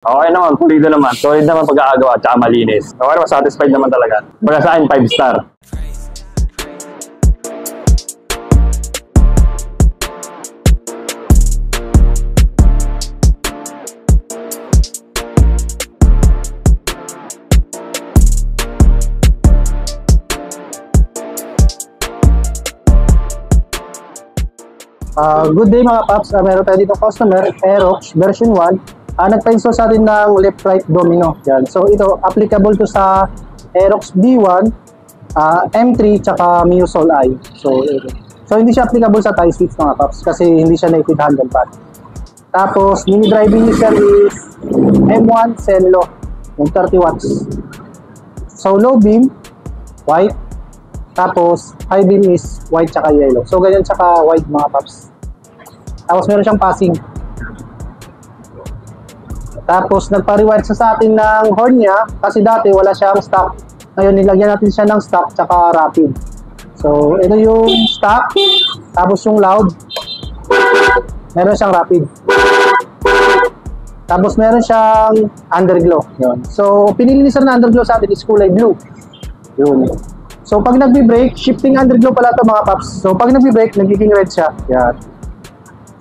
Okay naman, pulido naman. Solid naman pagkakagawa, tsaka malinis. Okay naman, satisfied naman talaga. Baga sa akin, 5 star. Good day mga paps, meron tayo dito customer, Aerox version 1. Nagpa-install sa atin ng left-right domino. Yan. So ito, applicable to sa Aerox B1, M3, tsaka Mio Sol I. So hindi siya applicable sa tie switch mga paps kasi hindi siya native handle pad. Tapos, mini driving user is M1 Zenlo, yung 30 watts. So low beam, white. Tapos, high beam is white tsaka yellow. So, ganyan tsaka white mga paps. Tapos, meron siyang passing. Tapos, nagpa-rewire sa atin ng horn niya kasi dati wala siyang stock. Ngayon, nilagyan natin siya ng stock tsaka rapid. So, ito yung stock. Tapos, yung loud. Meron siyang rapid. Tapos, meron siyang underglow. Yun. So, pinilinisan na underglow sa atin is kulay blue. Yun. So, pag nagbi-brake, shifting underglow pala ito mga paps. So, pag nagbi-brake, nagiging red siya. Yan.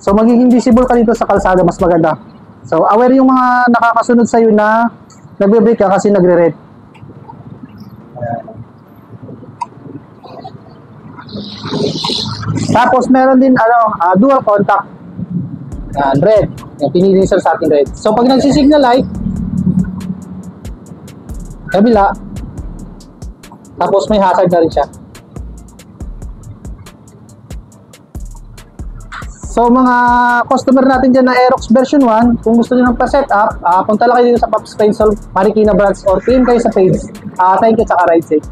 So, magiging visible ka dito sa kalsada, mas maganda. So, aware yung mga nakakasunod sa'yo na nagbi-brake ka kasi nagre-red. Tapos, meron din dual contact. Yan, red. Yan, pinili sa ating red. So, pag nagsisignal light, kabila, tapos may hazard na rin siya. So mga customer natin dyan na Aerox version 1, kung gusto nyo ng pa-set up, punta lang kayo dito sa Pops Paints Marikina branch or PM kayo sa page. Thank you, tsaka ride safe.